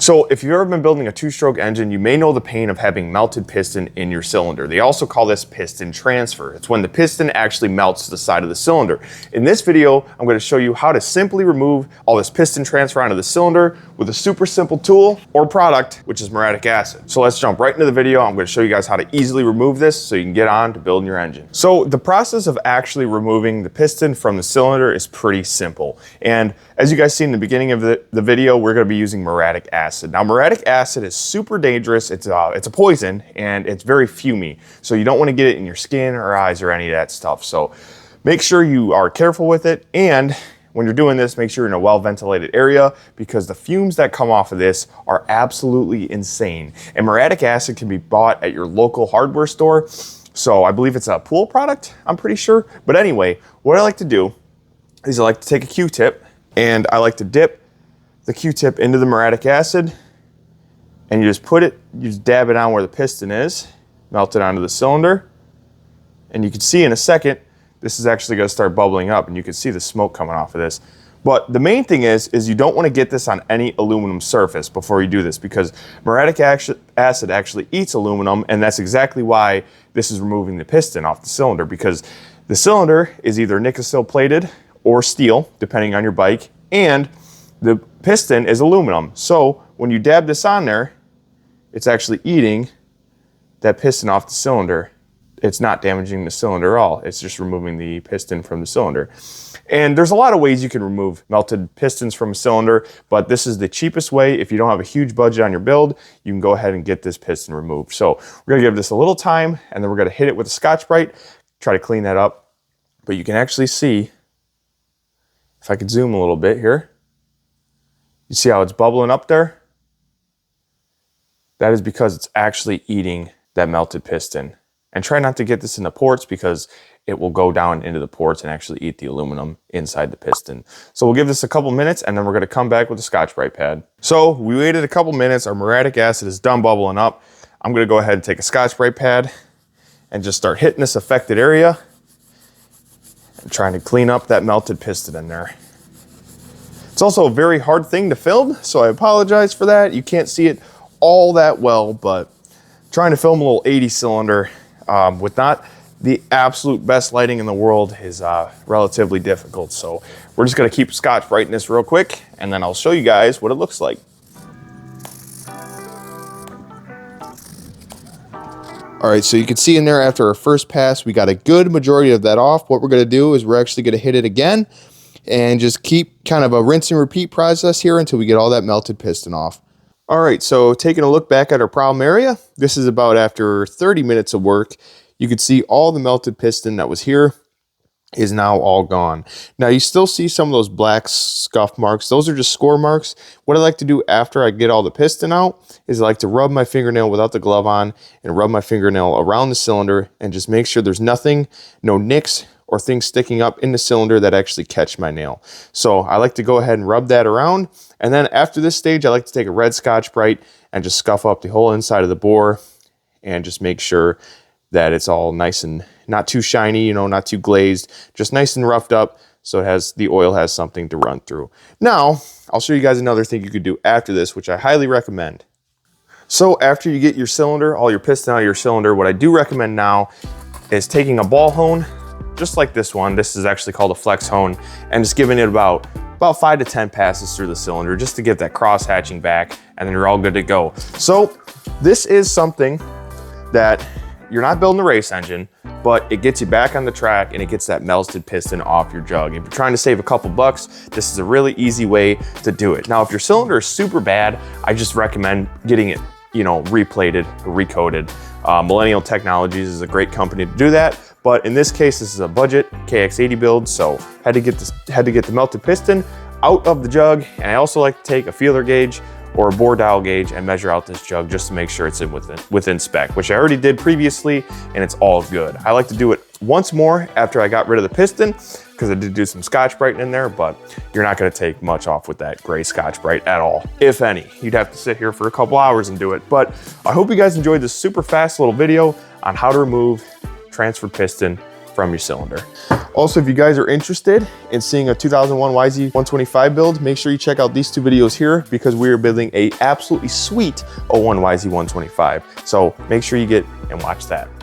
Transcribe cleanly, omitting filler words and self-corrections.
So if you've ever been building a two-stroke engine, you may know the pain of having melted piston in your cylinder. They also call this piston transfer. It's when the piston actually melts to the side of the cylinder. In this video, I'm going to show you how to simply remove all this piston transfer onto the cylinder with a super simple tool or product, which is muriatic acid. So let's jump right into the video. I'm going to show you guys how to easily remove this so you can get on to building your engine. So the process of actually removing the piston from the cylinder is pretty simple. And as you guys see in the beginning of the video, we're going to be using muriatic acid. Now, muriatic acid is super dangerous. It's a poison and it's very fumey. So you don't want to get it in your skin or eyes or any of that stuff. So make sure you are careful with it. And when you're doing this, make sure you're in a well-ventilated area because the fumes that come off of this are absolutely insane. And muriatic acid can be bought at your local hardware store. So I believe it's a Pool product, I'm pretty sure. But anyway, what I like to do is I like to take a Q-tip and I like to dip the Q-tip into the muriatic acid and you just dab it on where the piston is, melt it onto the cylinder. And you can see in a second, this is actually gonna start bubbling up and you can see the smoke coming off of this. But the main thing is you don't wanna get this on any aluminum surface before you do this because muriatic acid actually eats aluminum, and that's exactly why this is removing the piston off the cylinder, because the cylinder is either Nicosil plated or steel, depending on your bike, and the piston is aluminum. So when you dab this on there, it's actually eating that piston off the cylinder. It's not damaging the cylinder at all. It's just removing the piston from the cylinder. And there's a lot of ways you can remove melted pistons from a cylinder, but this is the cheapest way. If you don't have a huge budget on your build, you can go ahead and get this piston removed. So we're gonna give this a little time and then we're gonna hit it with a Scotch-Brite, try to clean that up. But you can actually see, if I could zoom a little bit here, you see how it's bubbling up there? That is because it's actually eating that melted piston. And try not to get this in the ports because it will go down into the ports and actually eat the aluminum inside the piston. So we'll give this a couple minutes and then we're gonna come back with a Scotch-Brite pad. So we waited a couple minutes, our muriatic acid is done bubbling up. I'm gonna go ahead and take a Scotch-Brite pad and just start hitting this affected area and trying to clean up that melted piston in there. It's also a very hard thing to film, so I apologize for that. You can't see it all that well, but trying to film a little 80 cylinder with not the absolute best lighting in the world is relatively difficult. So we're just gonna keep Scotch-Brite in this real quick and then I'll show you guys what it looks like. All right, so you can see in there after our first pass, we got a good majority of that off. What we're gonna do is we're actually gonna hit it again and just keep kind of a rinse and repeat process here until we get all that melted piston off. All right, so taking a look back at our problem area, this is about after 30 minutes of work. You can see all the melted piston that was here is now all gone. Now you still see some of those black scuff marks. Those are just score marks. What I like to do after I get all the piston out is I like to rub my fingernail without the glove on and rub my fingernail around the cylinder and just make sure there's nothing, no nicks or things sticking up in the cylinder that actually catch my nail. So I like to go ahead and rub that around. And then after this stage, I like to take a red Scotch-Brite and just scuff up the whole inside of the bore and just make sure that it's all nice and not too shiny, you know, not too glazed, just nice and roughed up so the oil has something to run through. Now, I'll show you guys another thing you could do after this, which I highly recommend. So after you get your cylinder, all your piston out of your cylinder, what I do recommend now is taking a ball hone, just like this one. This is actually called a flex hone, and just giving it about 5 to 10 passes through the cylinder just to get that cross hatching back, and then you're all good to go. So this is something that you're not building a race engine, but it gets you back on the track and it gets that melted piston off your jug. If you're trying to save a couple bucks, this is a really easy way to do it. Now, if your cylinder is super bad, I just recommend getting it, you know, replated or recoated. Millennial Technologies is a great company to do that. But in this case, this is a budget KX80 build, so had to get the melted piston out of the jug. And I also like to take a feeler gauge or a bore dial gauge and measure out this jug just to make sure it's within spec, which I already did previously, and it's all good. I like to do it once more after I got rid of the piston because I did do some Scotch-Brite in there, but you're not gonna take much off with that gray Scotch-Brite at all, if any. You'd have to sit here for a couple hours and do it. But I hope you guys enjoyed this super fast little video on how to remove transferred piston from your cylinder. Also, if you guys are interested in seeing a 2001 YZ125 build, make sure you check out these two videos here because we are building a absolutely sweet 01 YZ125. So make sure you get and watch that.